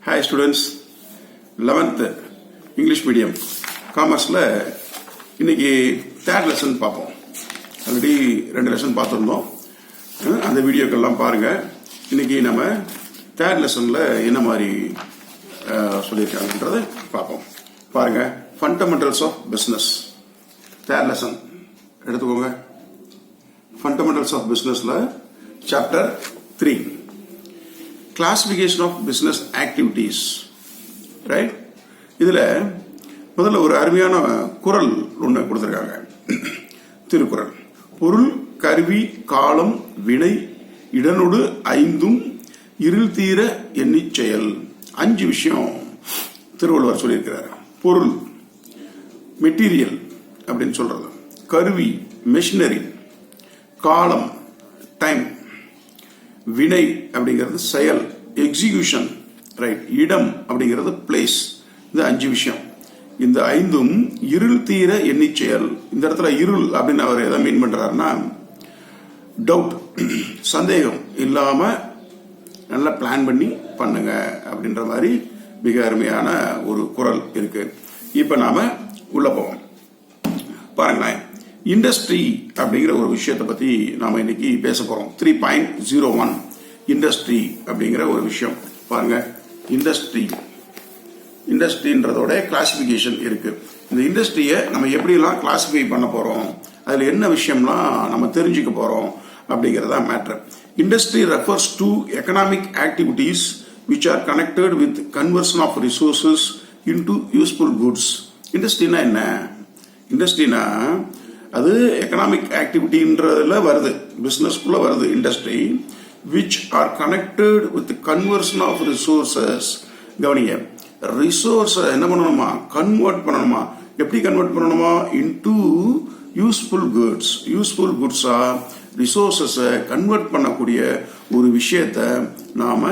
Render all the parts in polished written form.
Hi students, 11th English medium காமர்ஸில் இன்னைக்கு third lesson பார்ப்போம். Already 2 lesson பார்த்துருந்தோம். அந்த வீடியோக்கெல்லாம் பாருங்கள். இன்னைக்கு நம்ம தேர்ட் லெசனில் என்ன மாதிரி சொல்லியிருக்காங்கன்றதை பார்ப்போம். பாருங்கள், fundamentals of business third lesson எடுத்துக்கோங்க. ஃபண்டமெண்டல்ஸ் ஆஃப் பிஸ்னஸில் chapter 3 classification of business activities. Right, இதில் முதல்ல ஒரு அருமையான குறள் ஒன்று கொடுத்துருக்காங்க. திருக்குறள். பொருள், கருவி, காலம், வினை, இடனொடு ஐந்தும் இருள் தீர எண்ணி செயல். 5 விஷயம் திருவள்ளுவர் சொல்லியிருக்கிறார். பொருள், மெட்டீரியல் அப்படின்னு சொல்றது. கருவி, மெஷினரி. காலம், டைம். வினை அப்படிங்கிறது செயல், எக்ஸிகியூஷன். ரைட். இடம் அப்படிங்கிறது பிளேஸ். இந்த 5 விஷயம். இந்த 5ம் இருள் தீர எண்ணி செயல். இந்த இடத்துல இருள் அப்படின்னு அவர் எதை மீன் பண்றாருன்னா, டவுட், சந்தேகம் இல்லாம நல்லா பிளான் பண்ணி பண்ணுங்க அப்படின்ற மாதிரி மிக அருமையான ஒரு குறள் இருக்கு. இப்ப நாம உள்ள போவோம். பாருங்களேன், இண்டஸ்ட்ரி அப்படிங்கிற ஒரு விஷயத்தை பத்தி நாம இன்னைக்கு பேச போறோம். 3.01 இண்டஸ்ட்ரி அப்படிங்கிற ஒரு விஷயம். பாருங்க, இண்டஸ்ட்ரின்றதோட கிளாசிபிகேஷன் இருக்கு. இந்த இண்டஸ்ட்ரியை நம்ம எப்படிலாம் கிளாசிஃபை பண்ண போறோம், அதுல என்ன விஷயம்லாம் நம்ம தெரிஞ்சுக்க போறோம் அப்படிங்கறதா matter. Industry refers to economic activities which are connected with conversion of resources into useful goods. இண்டஸ்ட்ரினா என்ன? இண்டஸ்ட்ரினா அது எக்கனாமிக் ஆக்டிவிட்டின்றதுல வருது, பிசினஸ்க்குள்ள வருது. Industry which are connected with the conversion of resources. கவனிங்க, ரிசோர்ஸ் என்ன பண்ணணுமா? கன்வெர்ட் பண்ணணுமா. எப்படி கன்வெர்ட் பண்ணணுமா? Into useful goods. யூஸ்ஃபுல் குட்ஸா ரிசோர்ஸஸை கன்வெர்ட் பண்ணக்கூடிய ஒரு விஷயத்த நாம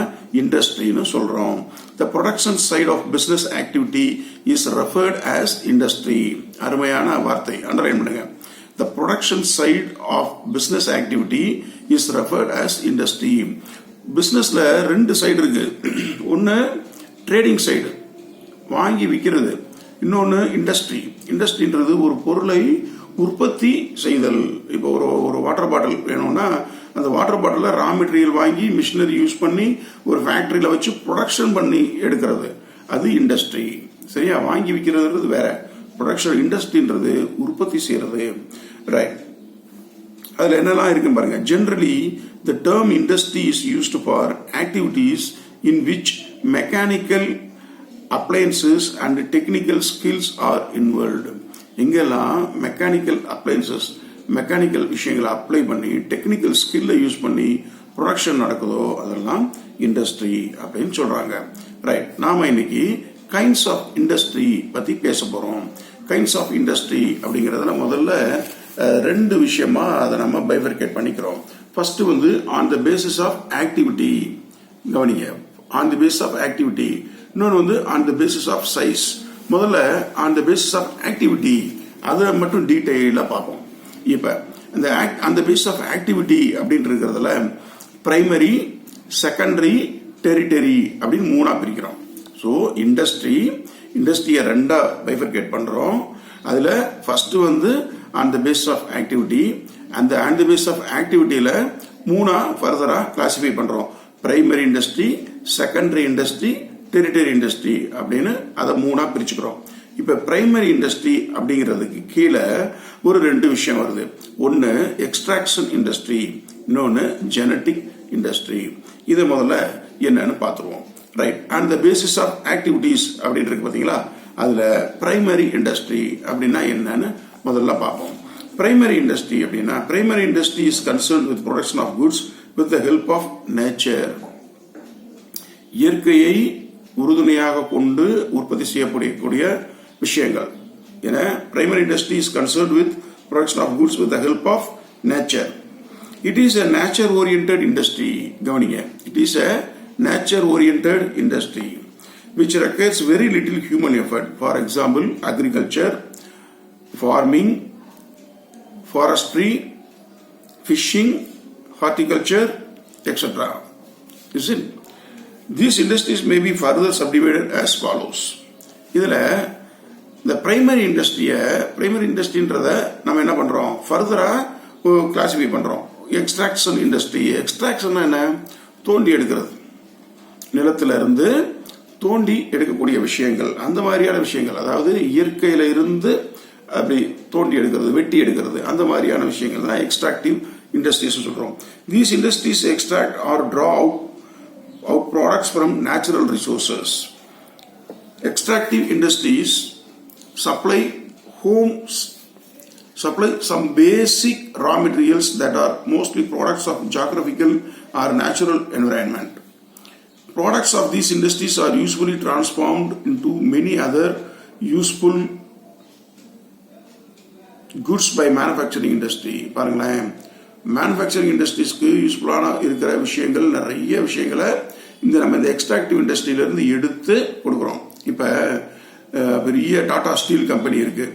இண்டஸ்ட்ரின்னு சொல்றோம். The production side of business activity is referred as industry. அருமையான வார்த்தை, அண்டர்லைன் பண்ணுங்க. The production side of business activity is referred as industry. பிசினஸ்ல 2 சைடு இருக்கு. ஒன்னு ட்ரேடிங் சைடு, வாங்கி விற்கிறது. இன்னொன்னு இண்டஸ்ட்ரி. இண்டஸ்ட்ரின்றது ஒரு பொருளை உற்பத்தி செய்தல். இப்போ ஒரு வாட்டர் பாட்டில் வேணும்னா அந்த வாட்டர் பாட்டில ரா மெட்டீரியல் வாங்கி மிஷினரி யூஸ் பண்ணி ஒரு ஃபேக்டரியில வச்சு ப்ரொடக்ஷன் பண்ணி எடுக்கிறது, அது இண்டஸ்ட்ரி. சரியா? வாங்கி விற்கிறது வேற. ப்ரொடக்ஷன். இண்டஸ்ட்ரின்றது உற்பத்தி செய்யறது. ரைட். அதுல என்னெல்லாம் இருக்கு பாருங்க. Generally the term industry is used for activities in which mechanical appliances and technical skills are involved. எங்கெல்லாம் மெக்கானிக்கல் அப்ளைன்சஸ், மெக்கானிக்கல் விஷயங்களை அப்ளை பண்ணி டெக்னிக்கல் ஸ்கில்லை யூஸ் பண்ணி ப்ரொடக்ஷன் நடக்குதோ அதெல்லாம் இண்டஸ்ட்ரி அப்படின்னு சொல்றாங்க. ரைட். நாம இன்னைக்கு கைண்ட்ஸ் ஆஃப் இண்டஸ்ட்ரி பத்தி பேச போறோம். கைண்ட்ஸ் ஆஃப் இண்டஸ்ட்ரி அப்படிங்கறதுல முதல்ல 2 விஷயமா அதை நம்ம பைஃபர்கேட் பண்ணிக்கிறோம். First on the basis of activity. கவனிங்க, on the basis of activity. இன்னொன்று on the basis of size. முதல்ல on the basis of activity, அதை மட்டும் டீட்டெயிலா பார்ப்போம். இப்ப இந்த on the basis of activity அப்படின்னு இருக்கிறதுல பிரைமரி, செகண்டரி, டெரிட்டரி அப்படின்னு 3 பிரிக்கிறோம். ஸோ இண்டஸ்ட்ரியை 2 பைஃபர்கேட் பண்றோம். அதுல first on the basis of activity. அந்த ஆன் த பேசிஸ் ஆஃப் ஆக்டிவிட்டியில 3 ஃபர்தரா கிளாசிஃபை பண்றோம். Primary industry, secondary industry, territory industry அப்படின்னு அதை 3 பிரிச்சுக்கிறோம். இப்ப பிரைமரி இண்டஸ்ட்ரி அப்படிங்கிறதுக்கு கீழே ஒரு 2 விஷயம் வருது. ஒன்னு எக்ஸ்ட்ராக்ஷன் இண்டஸ்ட்ரி, இன்னொன்னு ஜெனட்டிக் இண்டஸ்ட்ரி. இதை முதல்ல என்னன்னு பார்த்துருவோம். Right. And the basis of activities அப்படின்னு இருக்கு பாத்தீங்களா, அதுல பிரைமரி இண்டஸ்ட்ரி அப்படின்னா என்னன்னு முதல்ல பார்ப்போம். பிரைமரி இண்டஸ்ட்ரி அப்படின்னா, primary industry is concerned with production of goods with the help of nature. இயற்கையை உறுதுணையாக கொண்டு உற்பத்தி செய்யக்கூடிய விஷயங்கள். ஏன்னா primary industry is concerned with production of goods with the help of nature. It is a nature oriented industry. கவனிங்க, it is a nature oriented industry which requires very little human effort. For example, agriculture, farming, forestry, fishing, horticulture, etc. Is it? These industries may be further subdivided as follows. இதில் இந்த primary இண்டஸ்ட்ரின்றத நம்ம என்ன பண்றோம், ஃபர்தரா classify பண்றோம். Extraction industry. Extraction என்ன? தோண்டி எடுக்கிறது, நிலத்தில இருந்து தோண்டி எடுக்கக்கூடிய விஷயங்கள், அந்த மாதிரியான விஷயங்கள். அதாவது இயற்கையில இருந்து அப்படி தோண்டி எடுக்கிறது, வெட்டி எடுக்கிறது, அந்த மாதிரியான விஷயங்கள் தான் எக்ஸ்ட்ராக்டிவ் இண்டஸ்ட்ரீஸ் சொல்றோம். These industries extract or draw out products from natural resources. Extractive industries supply some basic raw materials that are mostly products of geographical or natural environment. Products of these industries are usually transformed into many other useful goods by manufacturing industry. பாருங்களேன், manufacturing இண்டஸ்ட்ரீஸ்க்கு யூஸ்ஃபுல்லான இருக்கிற விஷயங்கள், நிறைய விஷயங்களை நம்ம இந்த extractive இண்டஸ்ட்ரியிலிருந்து எடுத்து கொடுக்குறோம். இப்போ பெரிய டாடா ஸ்டீல் கம்பெனி இருக்கு,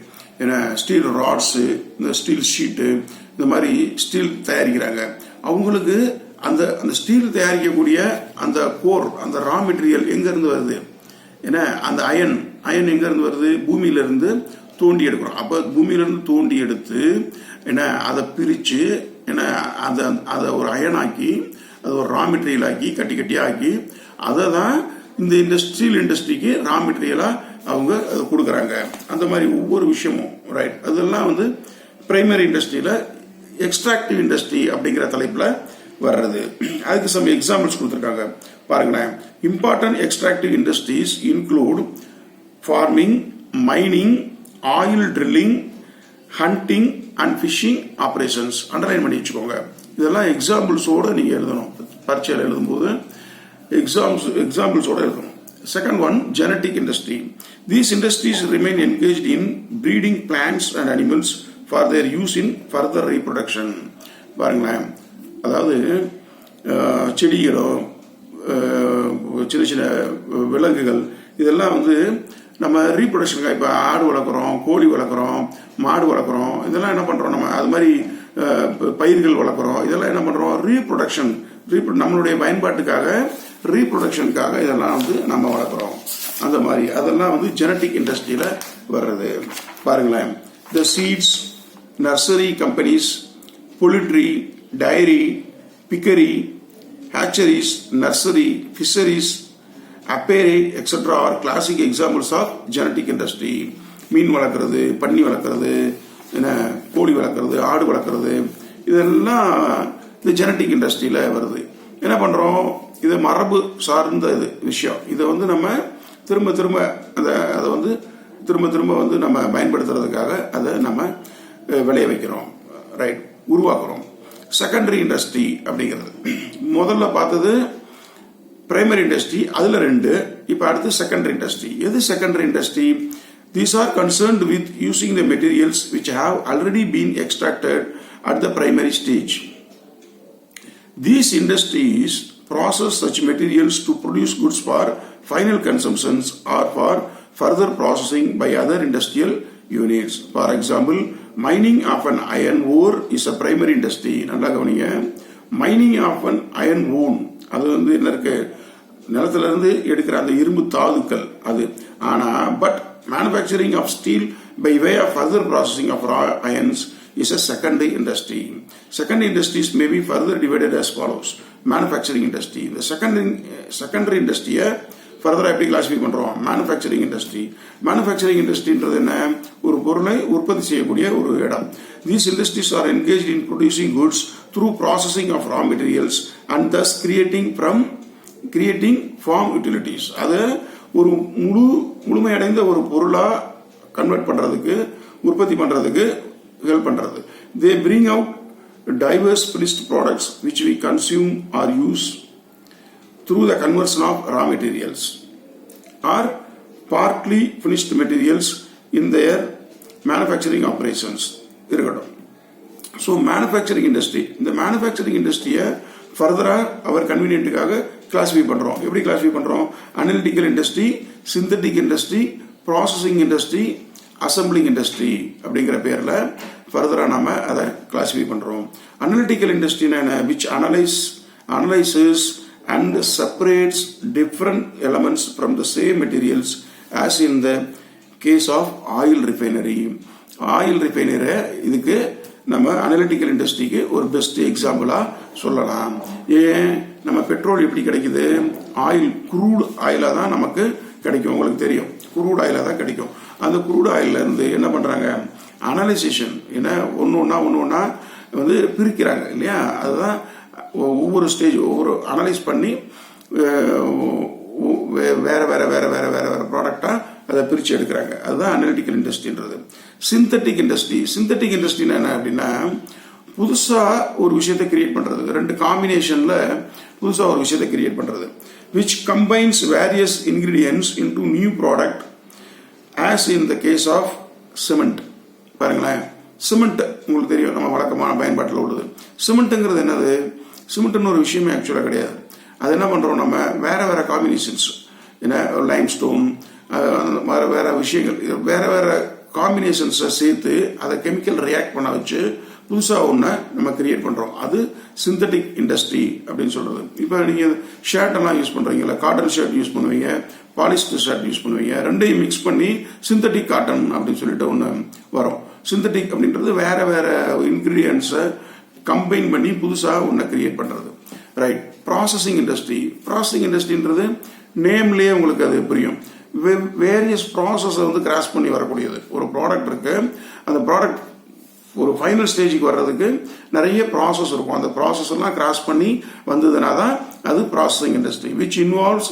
ஏன்னா ஸ்டீல் ராட்ஸு, இந்த ஸ்டீல் ஷீட்டு, இந்த மாதிரி ஸ்டீல் தயாரிக்கிறாங்க. அவங்களுக்கு அந்த ஸ்டீல் தயாரிக்கக்கூடிய அந்த கோர், அந்த ரா மெட்டீரியல் எங்கேருந்து வருது? ஏன்னா அந்த அயன் எங்கேருந்து வருது? பூமியிலிருந்து தோண்டி எடுக்கிறோம். அப்போ பூமியிலிருந்து தோண்டி எடுத்து என்ன அதை பிரித்து என்ன அதை ஒரு அயனாக்கி, அது ஒரு ரா மெட்டீரியல் ஆக்கி, கட்டி கட்டியாக ஆக்கி, அதை தான் இந்த ஸ்டீல் இண்டஸ்ட்ரிக்கு ரா மெட்டீரியலாக அவங்க கொடுக்குறாங்க. அந்த மாதிரி ஒவ்வொரு விஷயமும் ரைட், அதெல்லாம் பிரைமரி இண்டஸ்ட்ரியில் எக்ஸ்ட்ராக்டிவ் இண்டஸ்ட்ரி அப்படிங்கிற தலைப்பில் வர்றது. அதுக்கு சம் எக்ஸாம்பிள்ஸ் கொடுத்துருக்காங்க பாருங்களேன். Important extractive industries include farming, mining, oil drilling, hunting and fishing operations. Underline பண்ணி வச்சுக்கோங்க. இதெல்லாம் எக்ஸாம்பிள்ஸோட நீங்க எழுதணும். பரீட்சையில் எழுதும்போது எக்ஸாம்பிள்ஸோட எழுதணும். Second one, genetic industry. These industries remain engaged in breeding plants and animals for their use in further reproduction. பாருங்களேன், அதாவது செடிகளோ சின்ன சின்ன விலங்குகள் இதெல்லாம் நம்ம ரீப்ரொடக்ஷனுக்கு, இப்போ ஆடு வளர்க்குறோம், கோழி வளர்க்குறோம், மாடு வளர்க்குறோம், இதெல்லாம் என்ன பண்ணுறோம், நம்ம அது மாதிரி பயிர்கள் வளர்க்குறோம். இதெல்லாம் என்ன பண்ணுறோம், ரீப்ரொடக்ஷன், நம்மளுடைய பயன்பாட்டுக்காக, ரீப்ரொடக்ஷனுக்காக இதெல்லாம் நம்ம வளர்க்குறோம். அந்த மாதிரி அதெல்லாம் ஜெனட்டிக் இண்டஸ்ட்ரியில் வர்றது. பாருங்களேன், the seeds, nursery companies, poultry, dairy, pickery, hatcheries, nursery, fisheries, apiary, etc. are classic examples of genetic industry. மீன் வளர்க்குறது, பன்னி வளர்க்குறது, கோழி வளர்க்குறது, ஆடு வளர்க்குறது, இதெல்லாம் இந்த ஜெனட்டிக் இண்டஸ்ட்ரியில் வருது. என்ன பண்ணுறோம், இது மரபு சார்ந்த விஷயம். இதை நம்ம திரும்ப திரும்ப அதை திரும்ப திரும்ப நம்ம பயன்படுத்துறதுக்காக அதை நம்ம விளைய வைக்கிறோம், ரைட், உருவாக்குறோம். செகண்டரி இண்டஸ்ட்ரி அப்படிங்கிறது முதல்ல பார்த்தது பிரைமரி இண்டஸ்ட்ரி, அதுல 2. இப்போ அடுத்து செகண்டரி இண்டஸ்ட்ரி. எது secondary industry? These are concerned with using the materials which have already been extracted at the primary stage. These industries process such materials to produce goods for final consumptions or for further processing by other industrial units. For example, mining of an iron ore is a primary industry. நல்லா கவனிங்க, mining of an iron ore, அது என்ன இருக்கு, நிலத்துல இருந்து எடுக்கிற அந்த இரும்பு தாதுக்கள் அது. ஆனா but manufacturing of steel by way of further processing of raw ions is a secondary industry. Secondary industries may be further divided as follows. Manufacturing industry. The secondary industry further எப்படி கிளாசிஃபை பண்றோம்? Manufacturing industry. Manufacturing இண்டஸ்ட்ரின்றது என்ன? ஒரு பொருளை உற்பத்தி செய்யக்கூடிய ஒரு இடம். These industries are engaged in producing goods through processing of raw materials and thus creating farm utilities. அது ஒரு முழுமையடைந்த ஒரு பொருளா கன்வெர்ட் பண்றதுக்கு, உற்பத்தி பண்றதுக்கு ஹெல்ப் பண்றது. They bring out diverse finished products which we consume or use through the conversion of raw materials or partly finished materials in their manufacturing operations. இருக்கட்டும். So manufacturing industry, இந்த மேனுஃபேக்சரிங் இண்டஸ்ட்ரியை ஃபர்தரா அவர் கன்வீனியன்ட்டுக்காக classify பண்றோம். எப்படி classify பண்றோம்? Analytical industry, synthetic industry, processing industry, assembling industry அப்படிங்கிற பேர்ல ஃபர்தரா நாம அதை கிளாசிஃபை பண்றோம். அனலிட்டிக்கல் இண்டஸ்ட்ரினா என்ன? Which analysis and separates different elements from the same materials as in the case of oil refinery. Oil refinery இதுக்கு நம்ம அனலிட்டிக்கல் இண்டஸ்ட்ரிக்கு ஒரு பெஸ்ட் எக்ஸாம்பிளா சொல்லலாம். ஏன் நம்ம பெட்ரோல் எப்படி கிடைக்குது? ஆயில் குரூட் ஆயிலா தான் நமக்கு கிடைக்கும். உங்களுக்கு தெரியும், குரூட் ஆயிலா தான் கிடைக்கும். அந்த குரூட் ஆயில்ல இருந்து என்ன பண்றாங்க? அனலைசேஷன் என்ன ஒன்று ஒன்றா வந்து பிரிக்கிறாங்க இல்லையா? அதுதான் ஒவ்வொரு ஸ்டேஜ் ஒவ்வொரு அனலைஸ் பண்ணி வேற வேற வேற வேற வேற வேற ப்ராடக்டா அதை பிரிச்சு எடுக்கிறாங்க. அதுதான் அனலிட்டிக்கல் இண்டஸ்ட்ரின்றது. சிந்தட்டிக் இண்டஸ்ட்ரினா என்ன அப்படின்னா, புதுசா ஒரு விஷயத்தை கிரியேட் பண்றது, ரெண்டு காம்பினேஷன்ல புதுசா ஒரு விஷயத்தை கிரியேட் பண்றது. which combines various ingredients into new product as in the case of cement. பாருங்களேன், சிமெண்ட் உங்களுக்கு தெரியும், நம்ம வழக்கமான பயன்பாட்டில் உள்ளது. சிமெண்ட்ங்கிறது என்னது? சிமெண்ட்னு ஒரு விஷயமே ஆக்சுவலாக கிடையாது. அது என்ன பண்றோம்? நம்ம வேற வேற காம்பினேஷன்ஸ், என்ன லைம்ஸ்டோன், வேற வேற விஷயங்கள், வேற வேற காம்பினேஷன்ஸை சேர்த்து அதை கெமிக்கல் ரியாக்ட் பண்ண வச்சு புதுசா ஒண்ண நம்ம கிரியேட் பண்றோம். அது சிந்தட்டிக் இண்டஸ்ட்ரி அப்படின்னு சொல்றது. இப்ப நீங்க ஷர்ட் எல்லாம் யூஸ் பண்றீங்கல்ல, காட்டன் ஷர்ட் யூஸ் பண்ணுவீங்க, பாலிஸ்டர் ஷர்ட் யூஸ் பண்ணுவீங்க. ரெண்டையும் மிக்ஸ் பண்ணி சிந்தட்டிக் காட்டன் அப்படின்னு சொல்லிட்டு ஒண்ணு வரும். சிந்தட்டிக் அப்படின்றது வேற வேற இன்கிரீடியன்ஸை கம்பைன் பண்ணி புதுசா ஒன்ன கிரியேட் பண்றது. ரைட். ப்ராசஸிங் இண்டஸ்ட்ரின்றது நேம்லயே உங்களுக்கு அது புரியும். வேரியஸ் ப்ராசஸ் வந்து கிராஸ் பண்ணி வரக்கூடியது. ஒரு ப்ராடக்ட் இருக்கு, அந்த ப்ராடக்ட் ஒரு ஃபைனல் ஸ்டேஜுக்கு வர்றதுக்கு நிறைய ப்ராசஸ் இருக்கும். அந்த ப்ராசஸ் எல்லாம் கிராஸ் பண்ணி வந்ததுனா தான் அது processing industry. which involves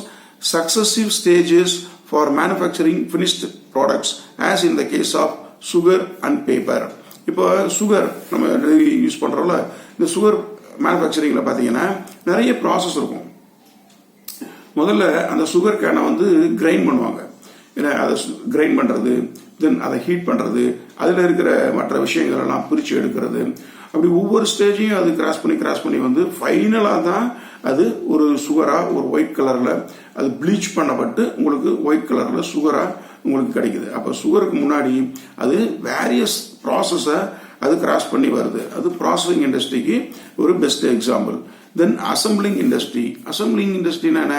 successive stages for manufacturing finished products as in the case of sugar and paper. இப்போ சுகர் நம்ம யூஸ் பண்றோம்ல, இந்த சுகர் மேனுஃபேக்சரிங்ல பாத்தீங்கன்னா நிறைய ப்ராசஸ் இருக்கும். முதல்ல அந்த சுகர் கேனை வந்து கிரைண்ட் பண்ணுவாங்க. ஏன்னா அதை கிரைண்ட் பண்றது, தென் அதை ஹீட் பண்றது, அதுல இருக்கிற மற்ற விஷயங்கள் எல்லாம் பிரிச்சு எடுக்கிறது, அப்படி ஒவ்வொரு ஸ்டேஜையும் அது கிராஸ் பண்ணி வந்து ஃபைனலா தான் அது ஒரு சுகரா ஒரு ஒயிட் கலர்ல அது ப்ளீச் பண்ணப்பட்டு உங்களுக்கு ஒயிட் கலர்ல சுகரா உங்களுக்கு கிடைக்குது. அப்ப சுகருக்கு முன்னாடி அது வேரியஸ் ப்ராசஸ அது கிராஸ் பண்ணி வருது. அது ப்ராசஸிங் இண்டஸ்ட்ரிக்கு ஒரு பெஸ்ட் எக்ஸாம்பிள். தென் அசம்பிளிங் இண்டஸ்ட்ரினா என்ன?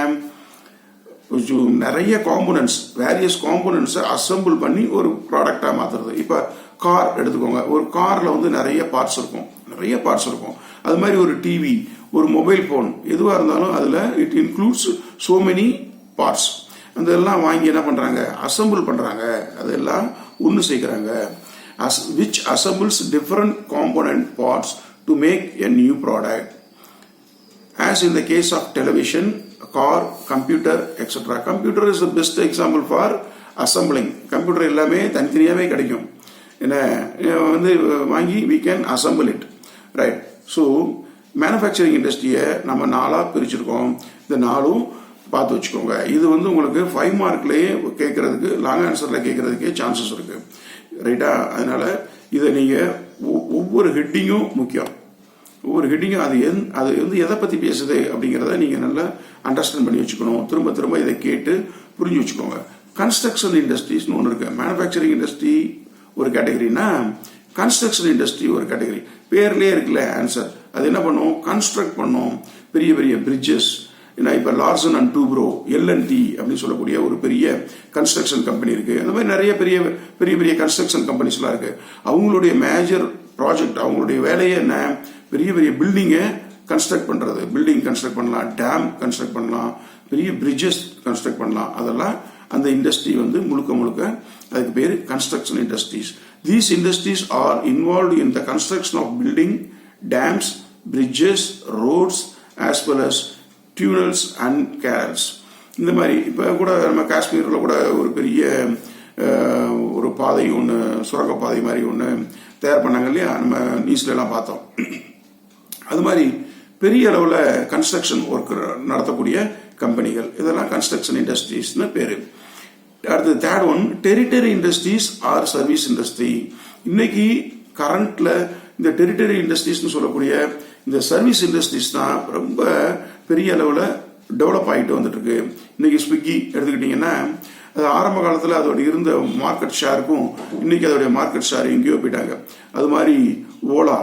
நிறைய காம்போனன்ட்ஸ், வேரியஸ் காம்போனன்ட்ஸை அசம்பிள் பண்ணி ஒரு ப்ராடக்டா மாத்துறது. இப்ப கார் எடுத்துக்கோங்க, ஒரு கார்ல வந்து நிறைய பார்ட்ஸ் இருக்கும். அது மாதிரி ஒரு டிவி, ஒரு மொபைல் போன், எதுவா இருந்தாலும் அதுல it includes so many parts. அதெல்லாம் வாங்கி என்ன பண்றாங்க? அசம்பிள் பண்றாங்க. அதெல்லாம் ஒன்னு சேர்க்கிறாங்க. which assembles different component parts to make a new product. As in the case of television, car, computer, etc. Computer is the best example for assembling. Computer எல்லாமே தனித்தனியாவே கிடைக்கும். என்ன வந்து வாங்கி we can assemble it. Right. So manufacturing இண்டஸ்ட்ரியை நம்ம 4ஆ பிரிச்சிருக்கோம். இந்த 4ம் பார்த்து வச்சுக்கோங்க. இது வந்து உங்களுக்கு 5 மார்க்லயே கேட்கறதுக்கு, லாங் ஆன்சர்ல கேட்கறதுக்கே சான்சஸ் இருக்கு. ரைட்டா? அதனால இதை நீங்க ஒவ்வொரு ஹெட்டிங்கும் முக்கியம். ஒவ்வொரு ஹெட்டிங்கும் அது வந்து எதை பத்தி பேசுது அப்படிங்கிறத நீங்க நல்லா அண்டர்ஸ்டாண்ட் பண்ணி வச்சுக்கணும். திரும்ப இதை கேட்டு புரிஞ்சு வச்சுக்கோங்க. கன்ஸ்ட்ரக்ஷன் இண்டஸ்ட்ரீஸ்னு ஒன்று இருக்கு. மேனுஃபேக்சரிங் இண்டஸ்ட்ரி ஒரு கேட்டகரினா, கன்ஸ்ட்ரக்ஷன் இண்டஸ்ட்ரி ஒரு கேட்டகரி. பேர்லயே இருக்குல்ல ஆன்சர். அது என்ன பண்ணும்? கன்ஸ்ட்ரக்ட் பண்ணும். பெரிய பெரிய பிரிட்ஜஸ். இப்ப லார்சன் அண்ட் டூப்ரோ, LNT அப்படின்னு சொல்லக்கூடிய ஒரு பெரிய கன்ஸ்ட்ரக்ஷன் கம்பெனி இருக்கு. அந்த மாதிரி நிறைய பெரிய கன்ஸ்ட்ரக்ஷன் கம்பெனிஸ் எல்லாம் இருக்கு. அவங்களுடைய மேஜர் ப்ராஜெக்ட், அவங்களுடைய வேலையை என்ன? பெரிய பில்டிங்கை கன்ஸ்ட்ரக்ட் பண்றது. பில்டிங் கன்ஸ்ட்ரக்ட் பண்ணலாம், டேம் கன்ஸ்ட்ரக்ட் பண்ணலாம், பெரிய பிரிட்ஜஸ் கன்ஸ்ட்ரக்ட் பண்ணலாம். அதெல்லாம் அந்த இண்டஸ்ட்ரி வந்து முழுக்க அதுக்கு பேரு construction industries. These industries are involved in the construction of building, dams, bridges, roads, as well as tunnels and canals. இந்த மாதிரி இப்ப கூட நம்ம காஷ்மீர்ல கூட ஒரு பெரிய ஒரு பாதை ஒன்று, சுரங்க பாதை மாதிரி ஒன்று தயார் பண்ணாங்க இல்லையா? நம்ம நியூஸ்ல எல்லாம் பார்த்தோம். அது மாதிரி பெரிய அளவுல கன்ஸ்ட்ரக்ஷன் ஒர்க் நடத்தக்கூடிய கம்பெனிகள், இதெல்லாம் கன்ஸ்ட்ரக்ஷன் இண்டஸ்ட்ரீஸ்னு பேரு. அடுத்து third one, territory industries are service industry. இன்னைக்கு கரண்ட்ல இந்த டெரிட்டரி இண்டஸ்ட்ரீஸ்னு சொல்லக்கூடிய இந்த சர்வீஸ் இண்டஸ்ட்ரீஸ் தான் ரொம்ப பெரிய அளவுல டெவலப் ஆகிட்டு வந்துட்டு இருக்கு. இன்னைக்கு ஸ்விக்கி எடுத்துக்கிட்டீங்கன்னா, அது ஆரம்ப காலத்துல அதோட இருந்த மார்க்கெட் ஷேருக்கும் இன்னைக்கு அதோடைய மார்க்கெட் ஷேர் எங்கேயோ போயிட்டாங்க. அது மாதிரி ஓலா,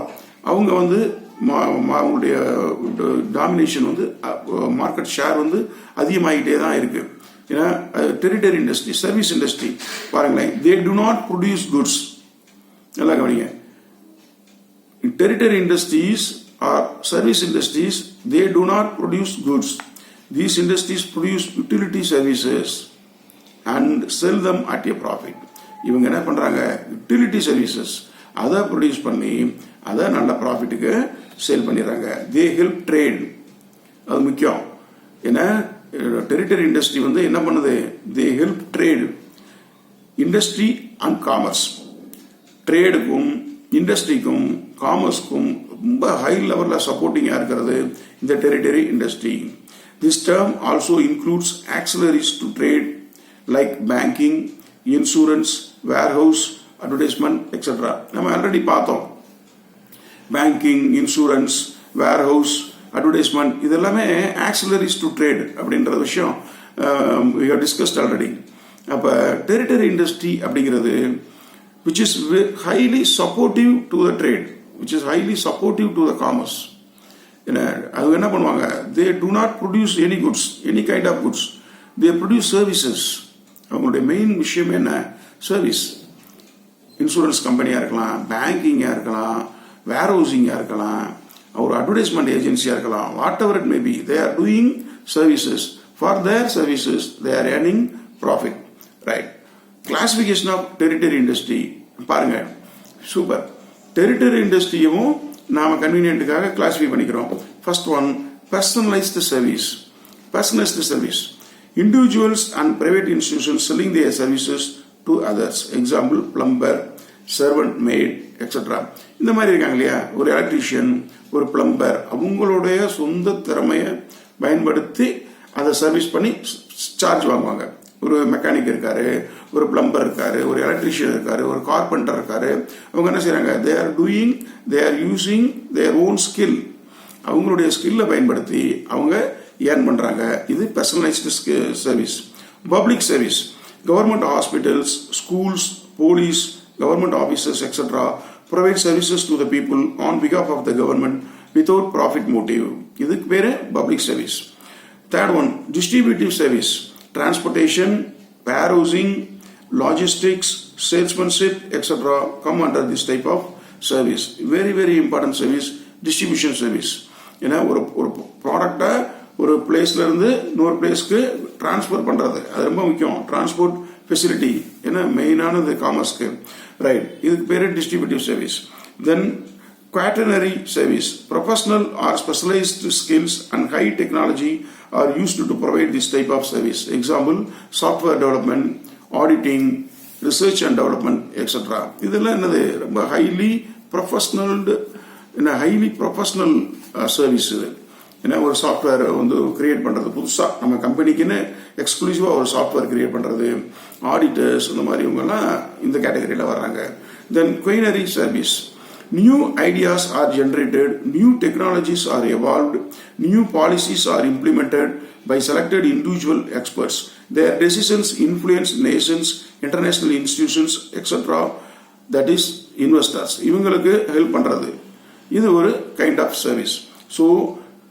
அவங்க வந்து அவங்களுடைய டாமினேஷன் வந்து மார்க்கெட் ஷேர் வந்து அதிகமாகிட்டே தான் இருக்கு. ஏன்னா டெரிட்டரி இண்டஸ்ட்ரி, சர்வீஸ் இண்டஸ்ட்ரி பாருங்களேன், தே டு நாட் ப்ரொடியூஸ் குட்ஸ். நல்லா கவனிங்க, territory industries or service industries, they do not produce goods. These industries produce utility services and sell them at a profit. இவங்க என்ன பண்றாங்க, யூட்டிலிட்டி சர்வீசஸ் அதை produce பண்ணி அதை நல்ல ப்ராஃபிட்டுக்கு சேல் பண்ணிடுறாங்க. தே ஹெல்ப் ட்ரேட், அது முக்கியம். ஏன்னா டெரிட்டரி இண்டஸ்ட்ரி வந்து என்ன பண்ணுது, they help trade, industry and commerce. ட்ரேடுக்கும் இண்டஸ்ட்ரிக்கும் காமர்ஸ்க்கும் ரொம்ப ஹை லெவலில் சப்போர்ட்டிங்காக இருக்கிறது இந்த territory industry. This term also includes auxiliaries to trade like banking, insurance, warehouse, advertisement etcetera. நம்ம ஆல்ரெடி பார்த்தோம், பேங்கிங், இன்சூரன்ஸ், வேர்ஹவுஸ், அட்வர்டைஸ்மெண்ட் இதெல்லாமே ஆக்சிலரிஸ் டு ட்ரேட் அப்படின்ற விஷயம் we have discussed already. அப்போ டெரிட்டரி இண்டஸ்ட்ரி அப்படிங்கிறது which is highly supportive to the trade, which is highly supportive to the commerce. அது என்ன பண்ணுவாங்க, they do not produce any goods, any kind of goods, they produce services. அவங்களுடைய main விஷயம் என்ன, service. Insurance கம்பெனியாக இருக்கலாம், பேங்கிங்காக இருக்கலாம், வேர் ஹவுசிங்காக இருக்கலாம், ஒரு அட்வர்டைஸ்மெண்ட் ஏஜென்சியாக இருக்கலாம், what ever it may be, they are doing services. For their services they are earning profit, right? Classification of territory industry பாருங்க, சூப்பர். டெரிட்டரி இண்டஸ்ட்ரியும் நாம கன்வீனியன்ட்டுக்காக கிளாசிஃபை பண்ணிக்கிறோம். First one, personalised service. Personalised service, individuals and private institutions selling their services to others. Example plumber, servant maid etcetera. இந்த மாதிரி இருக்காங்க இல்லையா, ஒரு எலக்ட்ரீஷியன், ஒரு பிளம்பர், அவங்களுடைய சொந்த திறமையை பயன்படுத்தி அதை சர்வீஸ் பண்ணி சார்ஜ் வாங்குவாங்க. ஒரு மெக்கானிக் இருக்காரு, ஒரு பிளம்பர் இருக்காரு, ஒரு எலக்ட்ரீஷியன் இருக்காரு, ஒரு கார்பெண்டர் இருக்காரு. அவங்க என்ன செய்யறாங்க, they are using their own skill. அவங்களுடைய ஸ்கில்லை பயன்படுத்தி அவங்க ஏர்ன் பண்றாங்க. இது personalised service. Public service, government hospitals, schools, police, government offices etcetera provide services to the people on behalf of the government without profit motive. இதுக்கு பேரு public service. Third one, distributive service. Transportation, warehousing, logistics, salesmanship, etc. come under this type of service. Very, very important service, distribution service. ஏன்னா ஒரு ப்ராடக்டை ஒரு பிளேஸ்ல இருந்து இன்னொரு பிளேஸ்க்கு டிரான்ஸ்பர் பண்றது, அது ரொம்ப முக்கியம். டிரான்ஸ்போர்ட் ஃபெசிலிட்டி ஏன்னா மெயினானது காமர்ஸ்க்கு, ரைட். இதுக்கு பேரு distributive service. Then quaternary service, professional or specialized skills and high technology are used to provide this type of service. Example, software development, auditing, research and development, etc. இதெல்லாம் என்னது, ரொம்ப highly professional service இது. ஏன்னா ஒரு software வந்து create பண்றது, புதுசா நம்ம கம்பெனிக்குன்னு எக்ஸ்க்ளூசிவா ஒரு சாஃப்ட்வேர் கிரியேட் பண்றது, ஆடிட்டர்ஸ், இந்த மாதிரி இவங்கெல்லாம் இந்த கேட்டகரியில வர்றாங்க. தென் quaternary service, new ideas are generated, new technologies are evolved, new policies are implemented by selected individual experts. Their decisions influence nations, international institutions, etc. That is investors. இவங்களுக்கு help பண்றது, இது ஒரு kind of service. So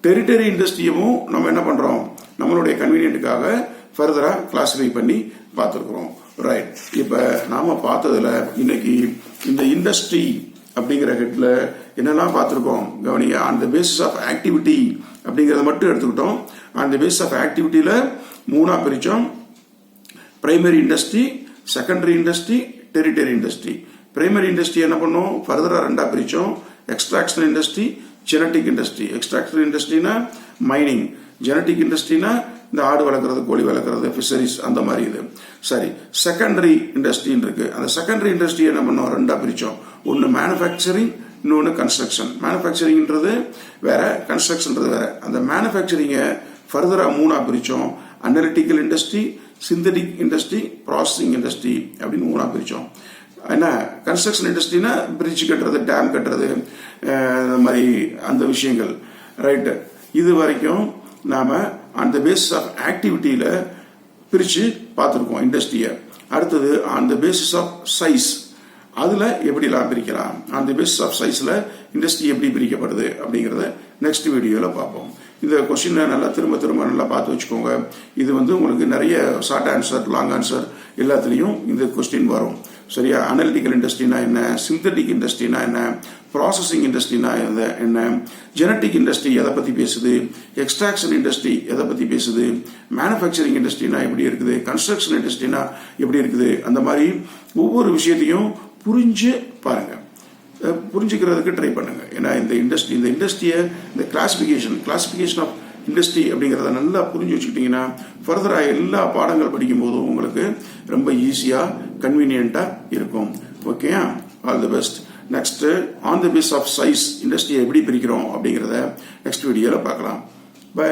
territory இண்டஸ்ட்ரியமும் நம்ம என்ன பண்றோம், நம்மளுடைய கன்வீனியன்ட்டுக்காக ஃபர்தரா கிளாசிஃபை பண்ணி பார்த்துருக்குறோம், ரைட். இப்ப நாம பார்த்ததுல இன்னைக்கு இந்த இண்டஸ்ட்ரி அப்படிங்கிற ஹெட்ல என்னெல்லாம் பார்த்துருக்கோம் கவனிங்க. On the basis of activity அப்படிங்கிறத மட்டும் எடுத்துக்கிட்டோம். ஆன் த பேசிஸ் ஆஃப் ஆக்டிவிட்டியில மூணா பிரிச்சோம். Primary industry, secondary industry, territory industry. Primary industry என்ன பண்ணோம், ஃபர்தரா ரெண்டா பிரிச்சோம். Extraction industry, genetic industry. Extraction இண்டஸ்ட்ரினா மைனிங், ஜெனட்டிக் இண்டஸ்ட்ரினா இந்த ஆடு வளர்க்கறது, கோழி வளர்க்கறது, ஃபிஷரிஸ், அந்த மாதிரி இது. சரி, செகண்டரி இண்டஸ்ட்ரின்னு இருக்கு. அந்த செகண்டரி இண்டஸ்ட்ரி என்ன பண்ணோம், ரெண்டா பிரிச்சோம். ஒன்னு மேனுஃபேக்சரிங், இன்னொன்னு கன்ஸ்ட்ரக்ஷன். மேனுஃபேக்சரிங்ன்றது வேற, கன்ஸ்ட்ரக்ஷன்றது வேற. அந்த மேனுஃபேக்சரிங்கை ஃபர்தரா மூணா பிரிச்சோம். Analytical industry, synthetic industry, processing industry அப்படின்னு மூணா பிரிச்சோம். என்ன கன்ஸ்ட்ரக்ஷன் இண்டஸ்ட்ரினா பிரிட்ஜ் கட்டுறது, டேம் கட்டுறது, இந்த மாதிரி அந்த விஷயங்கள், ரைட். இது வரைக்கும் நாம அந்த பேசிஸ் ஆஃப் ஆக்டிவிட்டியில பிரிச்சு பார்த்துருக்கோம் இண்டஸ்ட்ரியை. அடுத்தது on the basis of size, அதுல எப்படிலாம் பிரிக்கலாம், அந்த பேசிஸ் ஆஃப் சைஸ்ல இண்டஸ்ட்ரி எப்படி பிரிக்கப்படுது அப்படிங்கறத நெக்ஸ்ட் வீடியோல பார்ப்போம். இந்த கொஸ்டினை நல்லா திரும்ப திரும்ப நல்லா பார்த்து வச்சுக்கோங்க. இது உங்களுக்கு நிறைய ஷார்ட் ஆன்சர், லாங் ஆன்சர் எல்லாத்துலயும் இந்த கொஸ்டின் வரும். சரியா? அனலிட்டிக்கல் இண்டஸ்ட்ரினா என்ன, சிந்தட்டிக் இண்டஸ்ட்ரினா என்ன, ப்ராசஸிங் இண்டஸ்ட்ரினா என்ன, ஜெனட்டிக் இண்டஸ்ட்ரி எதை பத்தி பேசுது, எக்ஸ்ட்ராக்ஷன் இண்டஸ்ட்ரி எதை பத்தி பேசுது, மேனுஃபேக்சரிங் இண்டஸ்ட்ரினா எப்படி இருக்குது, கன்ஸ்ட்ரக்ஷன் இண்டஸ்ட்ரினா எப்படி இருக்குது, அந்த மாதிரி ஒவ்வொரு விஷயத்தையும் புரிஞ்சு பாருங்க, புரிஞ்சுக்கிறதுக்கு ட்ரை பண்ணுங்க. ஏன்னா இந்த இண்டஸ்ட்ரியை இந்த கிளாசிபிகேஷன் ஆஃப் இண்டஸ்ட்ரி அப்படிங்கிறத நல்லா புரிஞ்சு வச்சுக்கிட்டீங்கன்னா ஃபர்தரா எல்லா பாடங்கள் படிக்கும் போதும் உங்களுக்கு ரொம்ப ஈஸியா கன்வீனியன்டா இருக்கும். Okay, all the best. Next, on the base of size இண்டஸ்ட்ரியை எப்படி பிரிக்கிறோம் அப்படிங்கிறத நெக்ஸ்ட் வீடியோல பார்க்கலாம். பை.